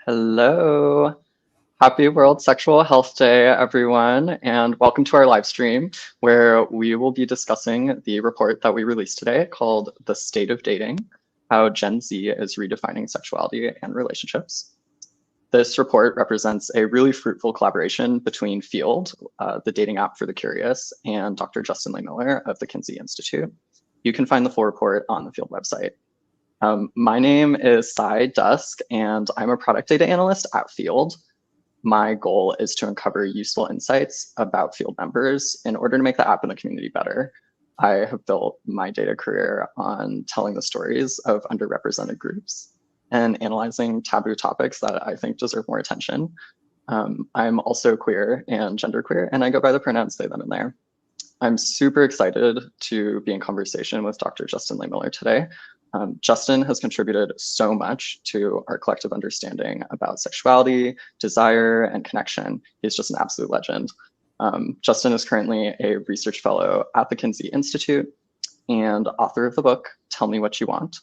Hello. Happy World Sexual Health Day, everyone, and welcome to our live stream where we will be discussing the report that we released today called The State of Dating, How Gen Z is Redefining Sexuality and Relationships. This report represents a really fruitful collaboration between Field, the dating app for the curious, and Dr. Justin Lehmiller of the Kinsey Institute. You can find the full report on the Field website. My name is Sy Dusk, and I'm a product data analyst at Field. My goal is to uncover useful insights about Field members in order to make the app and the community better. I have built my data career on telling the stories of underrepresented groups and analyzing taboo topics that I think deserve more attention. I'm also queer and genderqueer, and I go by the pronouns they, them, and their. I'm super excited to be in conversation with Dr. Justin Lehmiller today. Justin has contributed so much to our collective understanding about sexuality, desire, and connection. He's just an absolute legend. Justin is currently a research fellow at the Kinsey Institute and author of the book, Tell Me What You Want,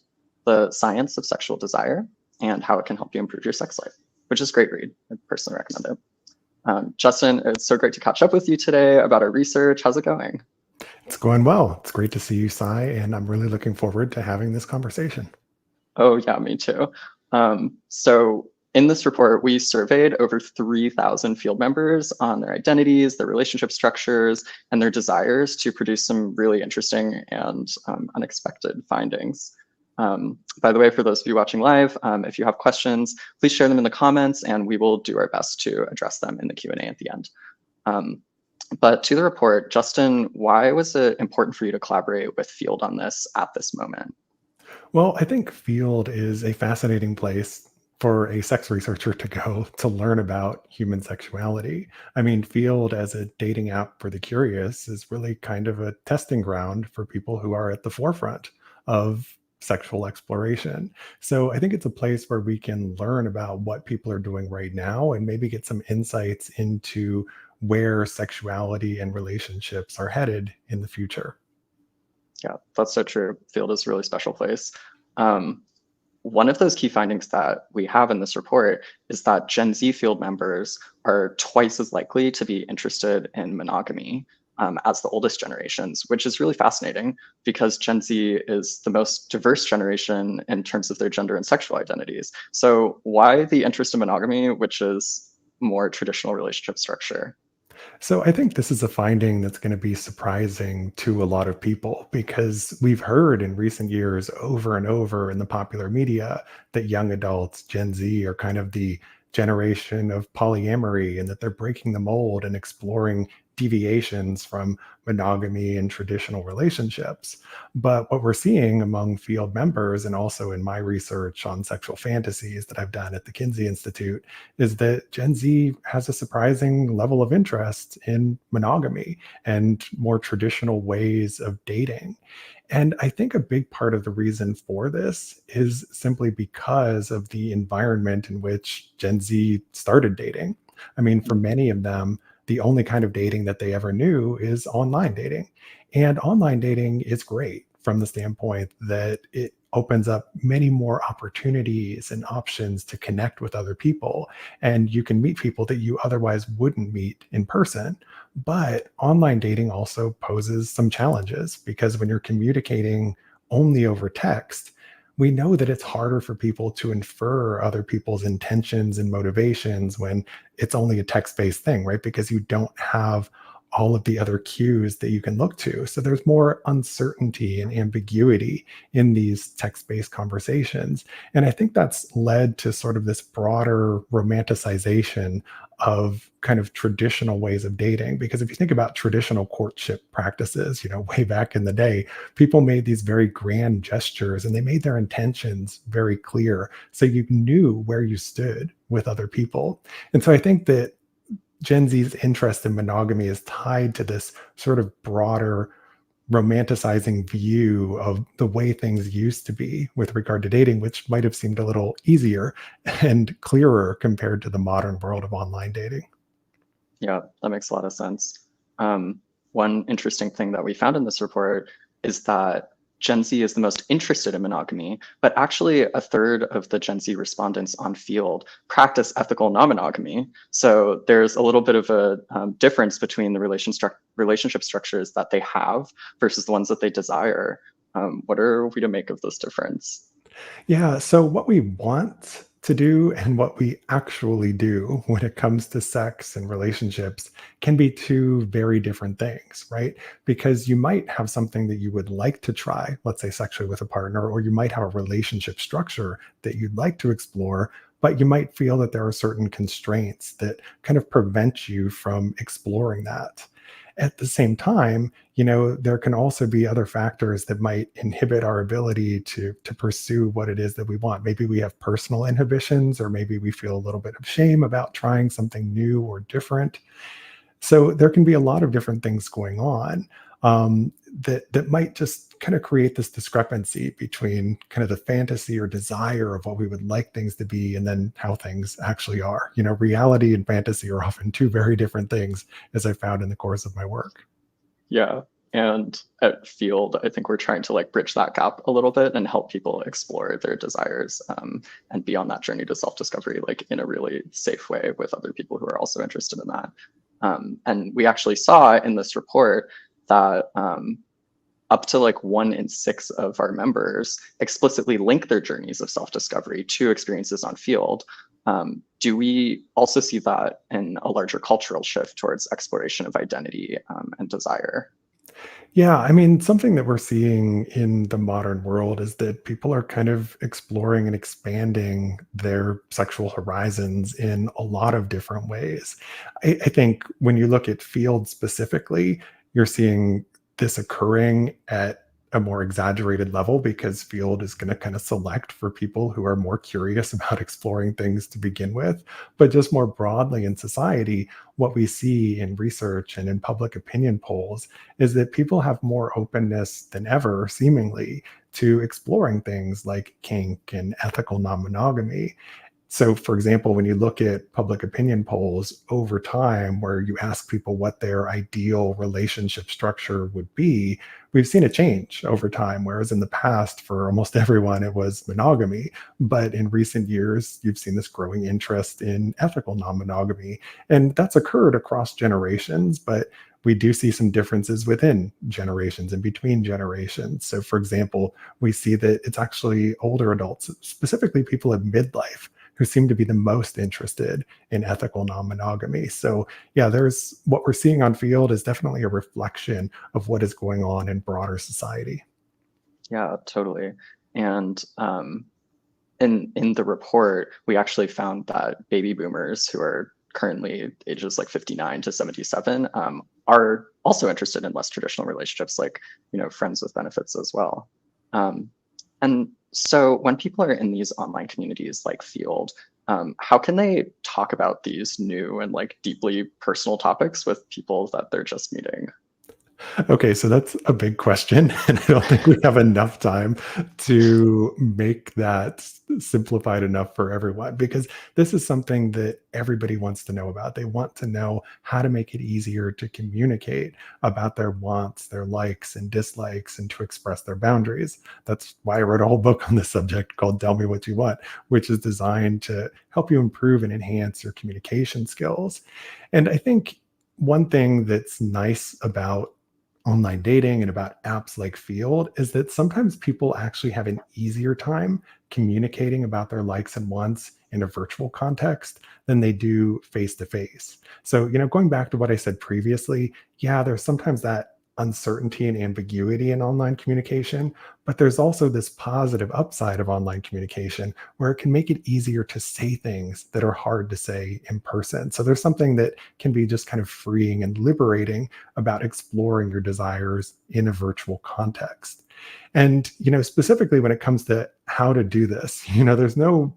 The Science of Sexual Desire and How It Can Help You Improve Your Sex Life, which is a great read. I personally recommend it. Justin, it's so great to catch up with you today about our research. How's it going? It's going well. It's great to see you, Sy, and I'm really looking forward to having this conversation. Oh, yeah, me too. So in this report, we surveyed over 3,000 field members on their identities, their relationship structures, and their desires to produce some really interesting and unexpected findings. By the way, for those of you watching live, if you have questions, please share them in the comments, and we will do our best to address them in the Q&A at the end. But to the report, Justin, why was it important for you to collaborate with Field on this at this moment? Well, I think Field is a fascinating place for a sex researcher to go to learn about human sexuality. I mean, Field as a dating app for the curious is really kind of a testing ground for people who are at the forefront of sexual exploration. So I think it's a place where we can learn about what people are doing right now and maybe get some insights into where sexuality and relationships are headed in the future. Yeah, that's so true. Field is a really special place. One of those key findings that we have in this report is that Gen Z field members are twice as likely to be interested in monogamy as the oldest generations, which is really fascinating because Gen Z is the most diverse generation in terms of their gender and sexual identities. So why the interest in monogamy, which is more traditional relationship structure? So I think this is a finding that's going to be surprising to a lot of people because we've heard in recent years over and over in the popular media that young adults, Gen Z, are kind of the generation of polyamory and that they're breaking the mold and exploring deviations from monogamy and traditional relationships. But what we're seeing among field members and also in my research on sexual fantasies that I've done at the Kinsey Institute is that Gen Z has a surprising level of interest in monogamy and more traditional ways of dating. And I think a big part of the reason for this is simply because of the environment in which Gen Z started dating. I mean, for many of them, the only kind of dating that they ever knew is online dating. And online dating is great from the standpoint that it opens up many more opportunities and options to connect with other people. And you can meet people that you otherwise wouldn't meet in person. But online dating also poses some challenges because when you're communicating only over text, we know that it's harder for people to infer other people's intentions and motivations when it's only a text-based thing, right? Because you don't have all of the other cues that you can look to. So there's more uncertainty and ambiguity in these text-based conversations. And I think that's led to sort of this broader romanticization of kind of traditional ways of dating. Because if you think about traditional courtship practices, way back in the day, people made these very grand gestures and they made their intentions very clear. So you knew where you stood with other people. And so I think that Gen Z's interest in monogamy is tied to this sort of broader romanticizing view of the way things used to be with regard to dating, which might have seemed a little easier and clearer compared to the modern world of online dating. Yeah, that makes a lot of sense. One interesting thing that we found in this report is that Gen Z is the most interested in monogamy, but actually a third of the Gen Z respondents on Field practice ethical non-monogamy. So there's a little bit of a difference between the relationship structures that they have versus the ones that they desire. What are we to make of this difference? Yeah, so what we want to do and what we actually do when it comes to sex and relationships can be two very different things, right? Because you might have something that you would like to try, let's say sexually with a partner, or you might have a relationship structure that you'd like to explore, but you might feel that there are certain constraints that kind of prevent you from exploring that. At the same time, there can also be other factors that might inhibit our ability to pursue what it is that we want. Maybe we have personal inhibitions, or maybe we feel a little bit of shame about trying something new or different. So there can be a lot of different things going on, that might just kind of create this discrepancy between kind of the fantasy or desire of what we would like things to be and then how things actually are. Reality and fantasy are often two very different things, as I found in the course of my work. Yeah. And at Field, I think we're trying to like bridge that gap a little bit and help people explore their desires, and be on that journey to self-discovery, like in a really safe way with other people who are also interested in that. And we actually saw in this report that up to like 1 in 6 of our members explicitly link their journeys of self-discovery to experiences on Field. Do we also see that in a larger cultural shift towards exploration of identity and desire? Yeah, I mean, something that we're seeing in the modern world is that people are kind of exploring and expanding their sexual horizons in a lot of different ways. I think when you look at Field specifically, you're seeing this occurring at a more exaggerated level because Field is going to kind of select for people who are more curious about exploring things to begin with. But just more broadly in society, what we see in research and in public opinion polls is that people have more openness than ever, seemingly, to exploring things like kink and ethical non monogamy. So, for example, when you look at public opinion polls over time, where you ask people what their ideal relationship structure would be, we've seen a change over time. Whereas in the past, for almost everyone, it was monogamy. But in recent years, you've seen this growing interest in ethical non monogamy. And that's occurred across generations, but we do see some differences within generations and between generations. So, for example, we see that it's actually older adults, specifically people in midlife, who seem to be the most interested in ethical non-monogamy. So yeah, there's what we're seeing on Field is definitely a reflection of what is going on in broader society. Yeah, totally. And in the report, we actually found that baby boomers who are currently ages like 59 to 77 are also interested in less traditional relationships, like friends with benefits as well. Um, and so when people are in these online communities like Field, how can they talk about these new and like deeply personal topics with people that they're just meeting? Okay, so that's a big question, and I don't think we have enough time to make that simplified enough for everyone because this is something that everybody wants to know about. They want to know how to make it easier to communicate about their wants, their likes and dislikes, and to express their boundaries. That's why I wrote a whole book on this subject called Tell Me What You Want, which is designed to help you improve and enhance your communication skills. And I think one thing that's nice about online dating and about apps like Field is that sometimes people actually have an easier time communicating about their likes and wants in a virtual context than they do face to face. So, going back to what I said previously, yeah, there's sometimes that uncertainty and ambiguity in online communication, but there's also this positive upside of online communication where it can make it easier to say things that are hard to say in person. So there's something that can be just kind of freeing and liberating about exploring your desires in a virtual context. And, specifically when it comes to how to do this, there's no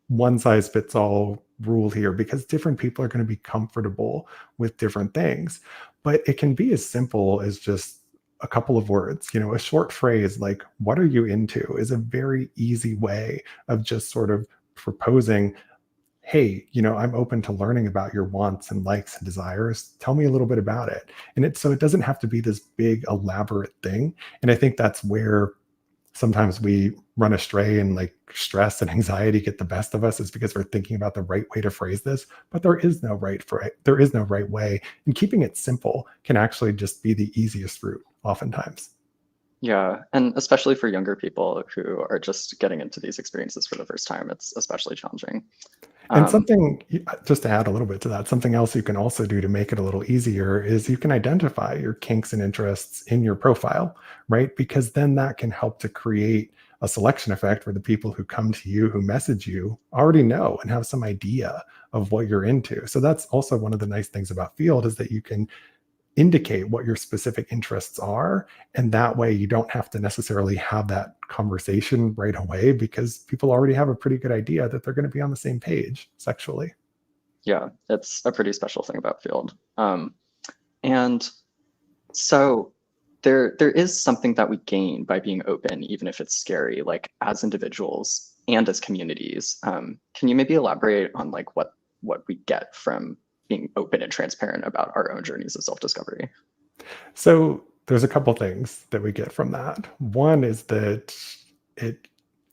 one size fits all rule here because different people are going to be comfortable with different things. But it can be as simple as just a couple of words. A short phrase like, "What are you into?" is a very easy way of just sort of proposing, "Hey, I'm open to learning about your wants and likes and desires. Tell me a little bit about it." And so it doesn't have to be this big, elaborate thing. And I think that's where sometimes we run astray and like stress and anxiety get the best of us is because we're thinking about the right way to phrase this, but there is no right way, and keeping it simple can actually just be the easiest route oftentimes. Yeah, and especially for younger people who are just getting into these experiences for the first time, it's especially challenging. And Um, something, just to add a little bit to that, something else you can also do to make it a little easier is you can identify your kinks and interests in your profile, right? Because then that can help to create a selection effect where the people who come to you, who message you, already know and have some idea of what you're into. So that's also one of the nice things about Field is that you can indicate what your specific interests are. And that way you don't have to necessarily have that conversation right away because people already have a pretty good idea that they're going to be on the same page sexually. yeah, it's a pretty special thing about Field. And so there is something that we gain by being open, even if it's scary, like as individuals and as communities. Can you maybe elaborate on like what we get from being open and transparent about our own journeys of self-discovery? So there's a couple things that we get from that. One is that it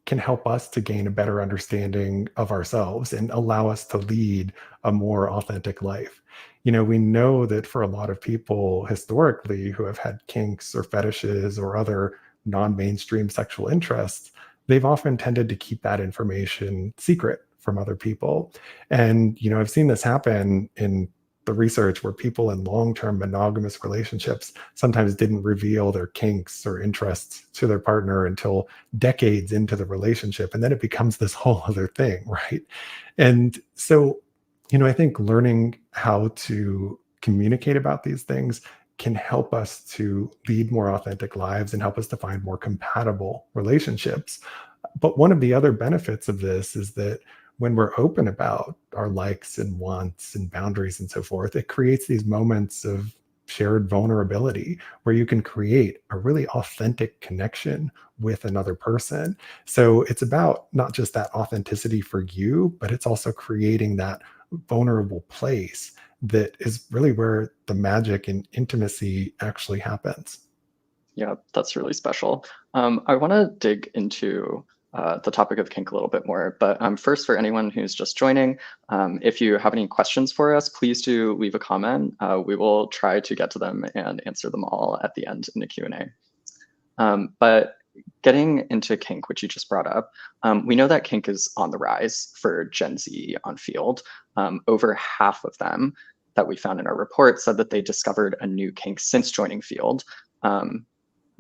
can help us to gain a better understanding of ourselves and allow us to lead a more authentic life. We know that for a lot of people historically who have had kinks or fetishes or other non-mainstream sexual interests, they've often tended to keep that information secret from other people. And I've seen this happen in the research where people in long-term monogamous relationships sometimes didn't reveal their kinks or interests to their partner until decades into the relationship, and then it becomes this whole other thing, right? And so I think learning how to communicate about these things can help us to lead more authentic lives and help us to find more compatible relationships. But one of the other benefits of this is that when we're open about our likes and wants and boundaries and so forth, it creates these moments of shared vulnerability where you can create a really authentic connection with another person. So it's about not just that authenticity for you, but it's also creating that vulnerable place that is really where the magic and intimacy actually happens. Yeah, that's really special. I want to dig into the topic of kink a little bit more, but first, for anyone who's just joining, if you have any questions for us, please do leave a comment. We will try to get to them and answer them all at the end in the Q&A. But getting into kink, which you just brought up, we know that kink is on the rise for Gen Z on Field. Over half of them that we found in our report said that they discovered a new kink since joining Field.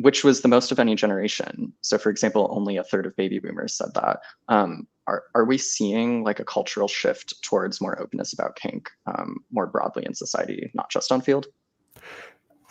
Which was the most of any generation. So for example, only a third of baby boomers said that. Are we seeing like a cultural shift towards more openness about kink more broadly in society, not just on Field?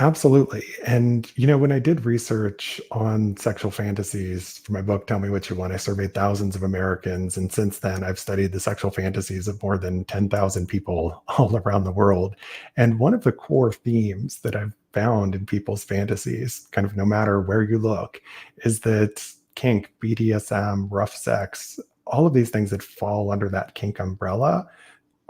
Absolutely. And, when I did research on sexual fantasies for my book, Tell Me What You Want, I surveyed thousands of Americans. And since then, I've studied the sexual fantasies of more than 10,000 people all around the world. And one of the core themes that I've found in people's fantasies, kind of no matter where you look, is that kink, BDSM, rough sex, all of these things that fall under that kink umbrella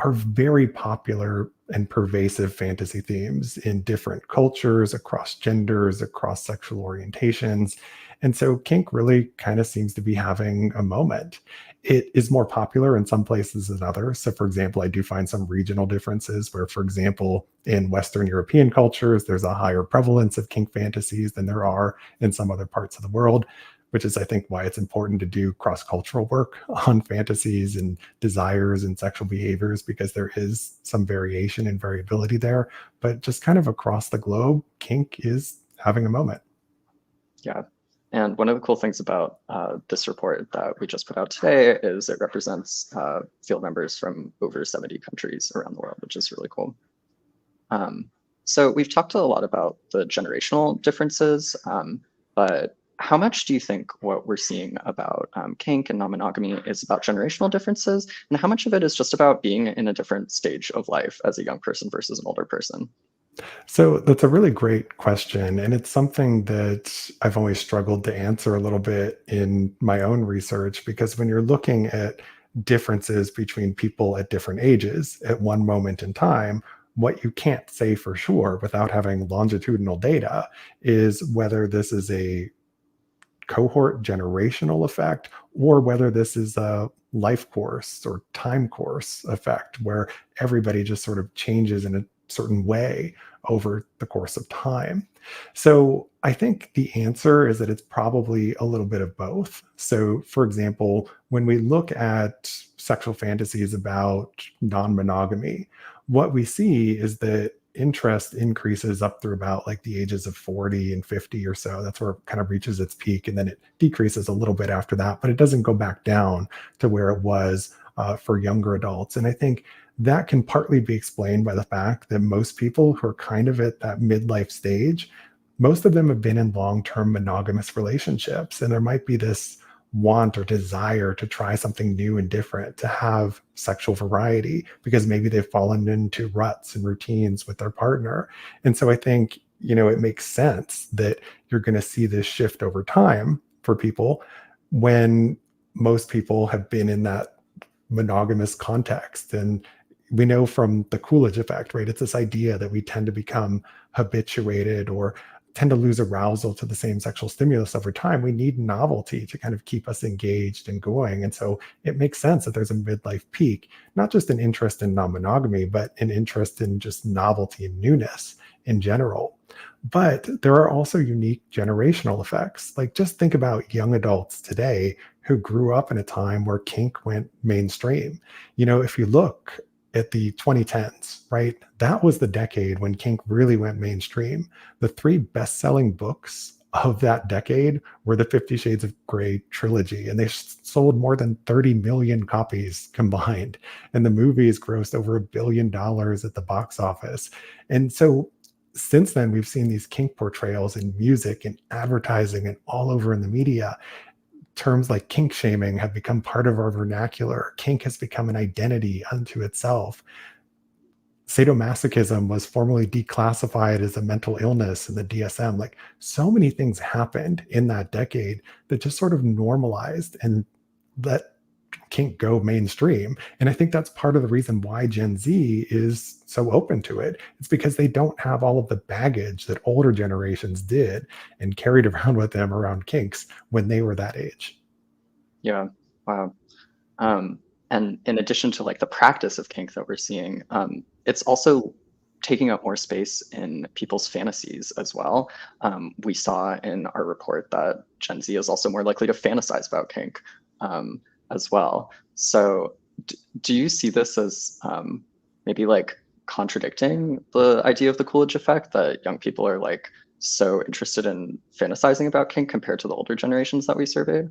are very popular and pervasive fantasy themes in different cultures, across genders, across sexual orientations. And so kink really kind of seems to be having a moment. It is more popular in some places than others. So, for example, I do find some regional differences where, for example, in Western European cultures, there's a higher prevalence of kink fantasies than there are in some other parts of the world, which is, I think, why it's important to do cross-cultural work on fantasies and desires and sexual behaviors, because there is some variation and variability there. But just kind of across the globe, kink is having a moment. Yeah. And one of the cool things about this report that we just put out today is it represents field members from over 70 countries around the world, which is really cool. So we've talked a lot about the generational differences, but how much do you think what we're seeing about kink and non-monogamy is about generational differences? And how much of it is just about being in a different stage of life as a young person versus an older person? So that's a really great question. And it's something that I've always struggled to answer a little bit in my own research, because when you're looking at differences between people at different ages at one moment in time, what you can't say for sure without having longitudinal data is whether this is a cohort generational effect, or whether this is a life course or time course effect where everybody just sort of changes in a certain way over the course of time. So I think the answer is that it's probably a little bit of both. So, for example, when we look at sexual fantasies about non monogamy, what we see is that interest increases up through about like the ages of 40 and 50 or so. That's where it kind of reaches its peak. And then it decreases a little bit after that, but it doesn't go back down to where it was for younger adults. And I think that can partly be explained by the fact that most people who are kind of at that midlife stage, most of them have been in long-term monogamous relationships. And there might be this want or desire to try something new and different, to have sexual variety, because maybe they've fallen into ruts and routines with their partner. And so I think, it makes sense that you're going to see this shift over time for people when most people have been in that monogamous context. And we know from the Coolidge effect, right? It's this idea that we tend to become habituated or tend to lose arousal to the same sexual stimulus over time. We need novelty to kind of keep us engaged and going. And so it makes sense that there's a midlife peak, not just an interest in non-monogamy, but an interest in just novelty and newness in general. But there are also unique generational effects. Like, just think about young adults today who grew up in a time where kink went mainstream. If you look at the 2010s, right? That was the decade when kink really went mainstream. The three best-selling books of that decade were the 50 Shades of Grey trilogy, and they sold more than 30 million copies combined. And the movies grossed over $1 billion at the box office. And so since then, we've seen these kink portrayals in music and advertising and all over in the media. Terms like kink shaming have become part of our vernacular. Kink has become an identity unto itself. Sadomasochism was formerly declassified as a mental illness in the DSM. Like, so many things happened in that decade that just sort of normalized and let kink go mainstream. And I think that's part of the reason why Gen Z is so open to it. It's because they don't have all of the baggage that older generations did and carried around with them around kinks when they were that age. Yeah. Wow. And in addition to like the practice of kink that we're seeing, it's also taking up more space in people's fantasies as well. We saw in our report that Gen Z is also more likely to fantasize about kink as well. So do you see this as maybe like contradicting the idea of the Coolidge effect, that young people are like so interested in fantasizing about kink compared to the older generations that we surveyed?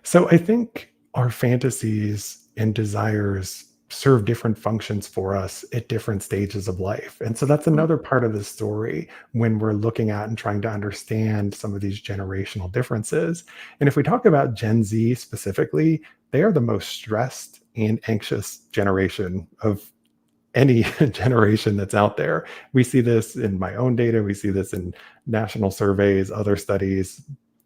So I think our fantasies and desires serve different functions for us at different stages of life. And so that's Mm. another part of the story when we're looking at and trying to understand some of these generational differences. And if we talk about Gen Z specifically, they are the most stressed and anxious generation of any generation that's out there. We see this in my own data, we see this in national surveys, other studies.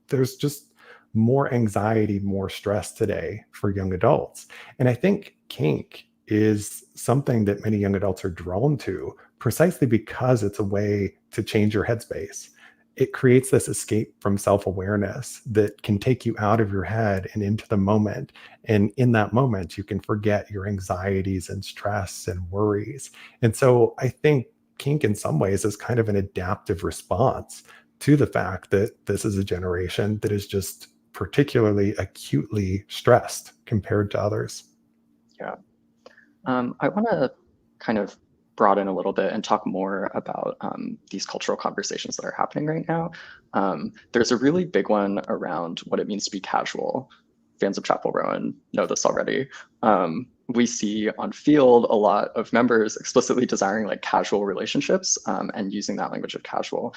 There's just more anxiety, more stress today for young adults. And I think kink is something that many young adults are drawn to precisely because it's a way to change your headspace. It creates this escape from self awareness that can take you out of your head and into the moment. And in that moment, you can forget your anxieties and stress and worries. And so I think kink, in some ways, is kind of an adaptive response to the fact that this is a generation that is just particularly acutely stressed compared to others. Yeah. I want to kind of broaden a little bit and talk more about these cultural conversations that are happening right now. There's a really big one around what it means to be casual. Fans of Chapel Rowan know this already. We see on Field a lot of members explicitly desiring like casual relationships and using that language of casual.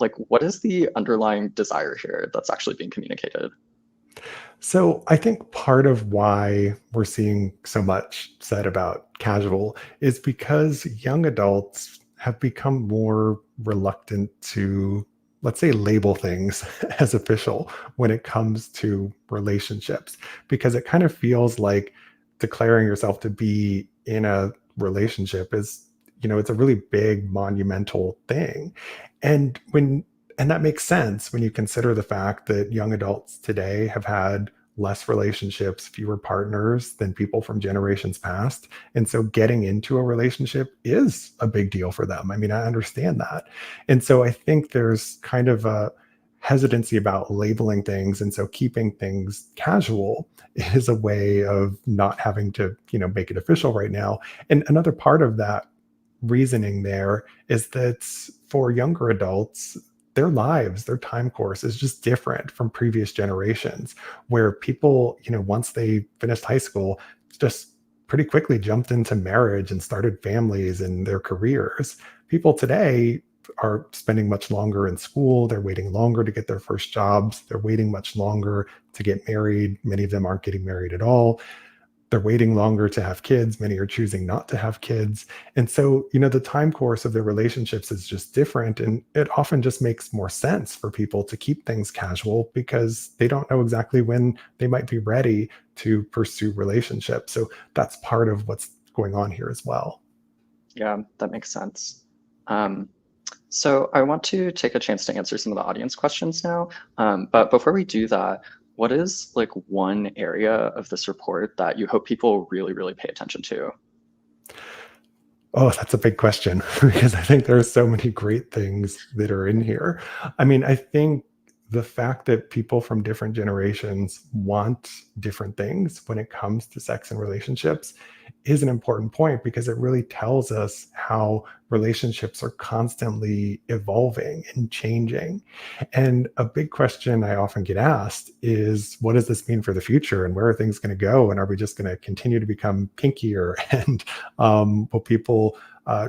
Like, what is the underlying desire here that's actually being communicated? So I think part of why we're seeing so much said about casual is because young adults have become more reluctant to, let's say, label things as official when it comes to relationships, because it kind of feels like declaring yourself to be in a relationship is, it's a really big monumental thing. And when And that makes sense when you consider the fact that young adults today have had less relationships, fewer partners than people from generations past. And so getting into a relationship is a big deal for them. I mean, I understand that. And so I think there's kind of a hesitancy about labeling things. And so keeping things casual is a way of not having to, make it official right now. And another part of that reasoning there is that for younger adults, their lives, their time course is just different from previous generations, where people, once they finished high school, just pretty quickly jumped into marriage and started families and their careers. People today are spending much longer in school. They're waiting longer to get their first jobs. They're waiting much longer to get married. Many of them aren't getting married at all. They're waiting longer to have kids. Many are choosing not to have kids. And so, the time course of their relationships is just different. And it often just makes more sense for people to keep things casual because they don't know exactly when they might be ready to pursue relationships. So that's part of what's going on here as well. Yeah, that makes sense. So I want to take a chance to answer some of the audience questions now. But before we do that, what is like one area of this report that you hope people really, really pay attention to? Oh, that's a big question because I think there are so many great things that are in here. I mean, I think the fact that people from different generations want different things when it comes to sex and relationships is an important point because it really tells us how relationships are constantly evolving and changing. And a big question I often get asked is, what does this mean for the future and where are things going to go? And are we just going to continue to become kinkier? And will people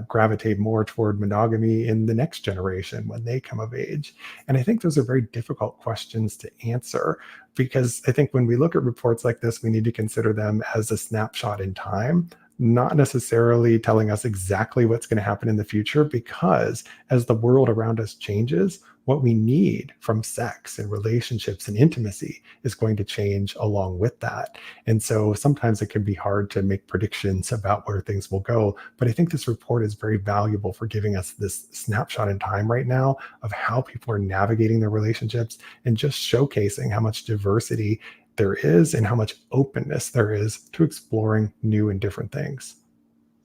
gravitate more toward monogamy in the next generation when they come of age? And I think those are very difficult questions to answer because I think when we look at reports like this, we need to consider them as a snapshot in time, not necessarily telling us exactly what's going to happen in the future, because as the world around us changes, what we need from sex and relationships and intimacy is going to change along with that. And so sometimes it can be hard to make predictions about where things will go. But I think this report is very valuable for giving us this snapshot in time right now of how people are navigating their relationships and just showcasing how much diversity there is and how much openness there is to exploring new and different things.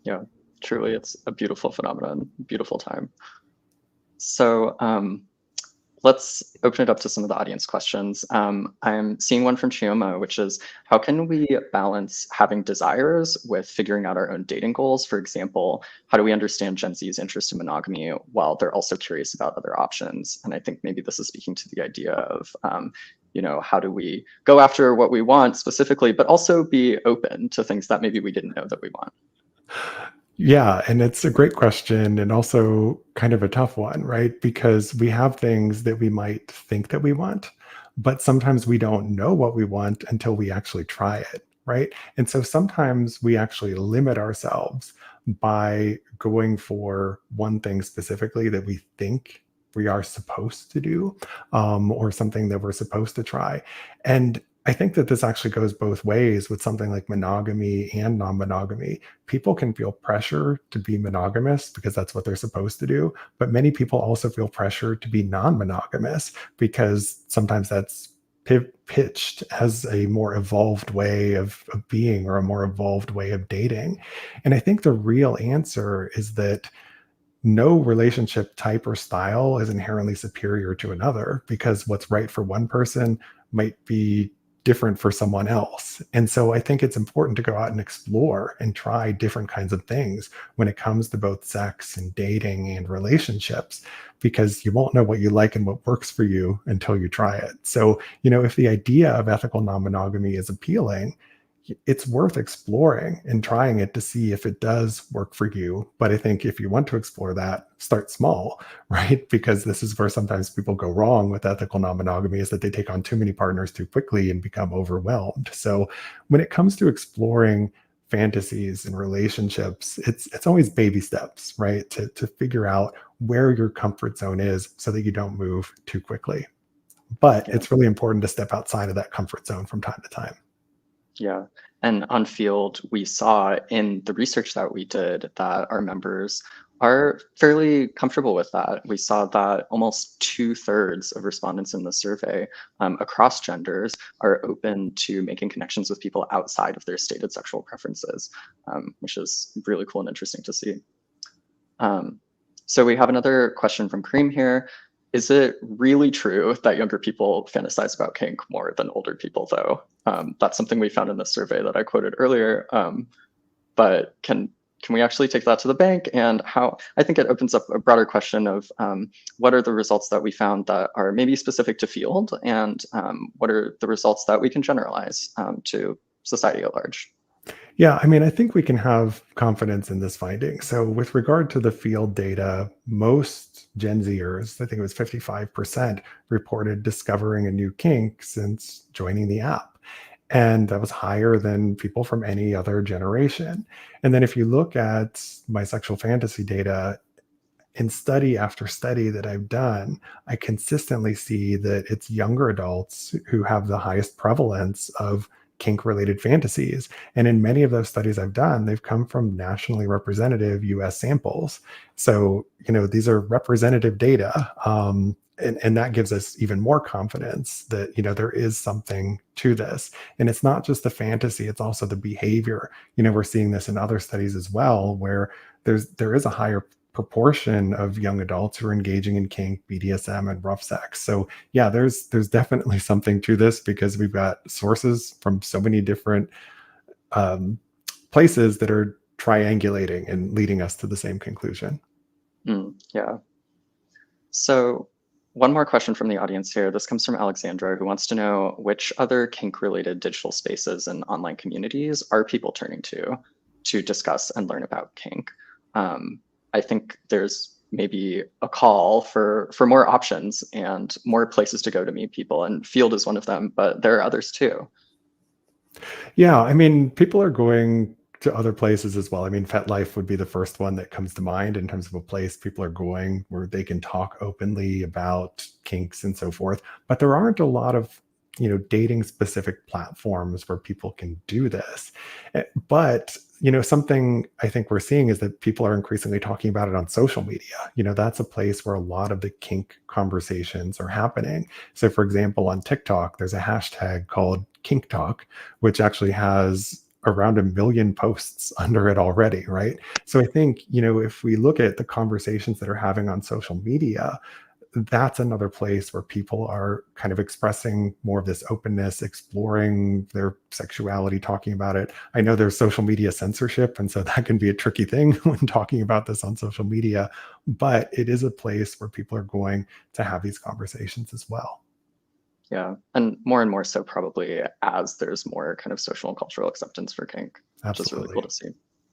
Yeah, truly, it's a beautiful phenomenon, beautiful time. So let's open it up to some of the audience questions. I'm seeing one from Chioma, which is, how can we balance having desires with figuring out our own dating goals? For example, how do we understand Gen Z's interest in monogamy while they're also curious about other options? And I think maybe this is speaking to the idea of, how do we go after what we want specifically, but also be open to things that maybe we didn't know that we want? Yeah, and it's a great question and also kind of a tough one, right? Because we have things that we might think that we want, but sometimes we don't know what we want until we actually try it, right? And so sometimes we actually limit ourselves by going for one thing specifically that we think we are supposed to do, or something that we're supposed to try. And I think that this actually goes both ways with something like monogamy and non-monogamy. People can feel pressure to be monogamous because that's what they're supposed to do, but many people also feel pressure to be non-monogamous because sometimes that's pitched as a more evolved way of being or a more evolved way of dating. And I think the real answer is that no relationship type or style is inherently superior to another, because what's right for one person might be different for someone else. And so I think it's important to go out and explore and try different kinds of things when it comes to both sex and dating and relationships, because you won't know what you like and what works for you until you try it. So, if the idea of ethical non-monogamy is appealing, it's worth exploring and trying it to see if it does work for you. But I think if you want to explore that, start small, right? Because this is where sometimes people go wrong with ethical non-monogamy, is that they take on too many partners too quickly and become overwhelmed. So when it comes to exploring fantasies and relationships, it's always baby steps, right? To figure out where your comfort zone is so that you don't move too quickly. But Yeah. it's really important to step outside of that comfort zone from time to time. Yeah. And on field, we saw in the research that we did that our members are fairly comfortable with that. We saw that almost 2/3 of respondents in the survey across genders are open to making connections with people outside of their stated sexual preferences, which is really cool and interesting to see. So we have another question from Kareem here. Is it really true that younger people fantasize about kink more than older people, though? That's something we found in the survey that I quoted earlier. But can we actually take that to the bank? And how, I think it opens up a broader question of what are the results that we found that are maybe specific to field, and what are the results that we can generalize to society at large? Yeah, I mean, I think we can have confidence in this finding. So, with regard to the field data, most Gen Zers, I think it was 55%, reported discovering a new kink since joining the app. And that was higher than people from any other generation. And then, if you look at my sexual fantasy data, in study after study that I've done, I consistently see that it's younger adults who have the highest prevalence of kink related fantasies. And in many of those studies I've done, they've come from nationally representative US samples. So, these are representative data. And that gives us even more confidence that, there is something to this. And it's not just the fantasy, it's also the behavior. We're seeing this in other studies as well, where there is a higher proportion of young adults who are engaging in kink, BDSM, and rough sex. So yeah, there's definitely something to this, because we've got sources from so many different places that are triangulating and leading us to the same conclusion. Yeah. So one more question from the audience here. This comes from Alexandra, who wants to know which other kink-related digital spaces and online communities are people turning to discuss and learn about kink. I think there's maybe a call for more options and more places to go to meet people, and Field is one of them, but there are others too. Yeah, I mean, people are going to other places as well. I mean, FetLife would be the first one that comes to mind in terms of a place people are going where they can talk openly about kinks and so forth. But there aren't a lot of, dating specific platforms where people can do this. But, something I think we're seeing is that people are increasingly talking about it on social media. That's a place where a lot of the kink conversations are happening. So, for example, on TikTok, there's a hashtag called Kink Talk, which actually has around 1 million posts under it already, right? So I think, if we look at the conversations that are having on social media, that's another place where people are kind of expressing more of this openness, exploring their sexuality, talking about it. I know there's social media censorship, and so that can be a tricky thing when talking about this on social media, but it is a place where people are going to have these conversations as well. Yeah, and more so probably as there's more kind of social and cultural acceptance for kink, which is really cool Absolutely. to see.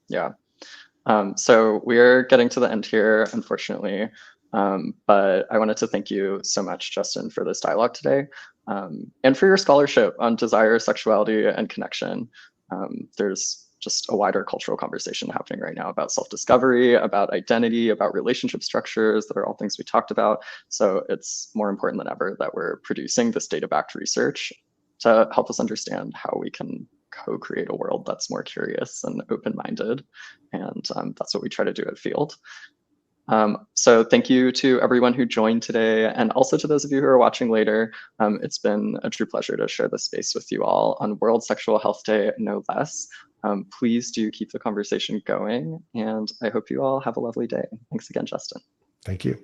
Yeah. So we're getting to the end here, unfortunately. But I wanted to thank you so much, Justin, for this dialogue today, and for your scholarship on desire, sexuality, and connection. There's just a wider cultural conversation happening right now about self-discovery, about identity, about relationship structures that are all things we talked about. So it's more important than ever that we're producing this data-backed research to help us understand how we can co-create a world that's more curious and open-minded. And that's what we try to do at Field. So thank you to everyone who joined today, and also to those of you who are watching later. It's been a true pleasure to share this space with you all on World Sexual Health Day, no less. Please do keep the conversation going, and I hope you all have a lovely day. Thanks again, Justin. Thank you.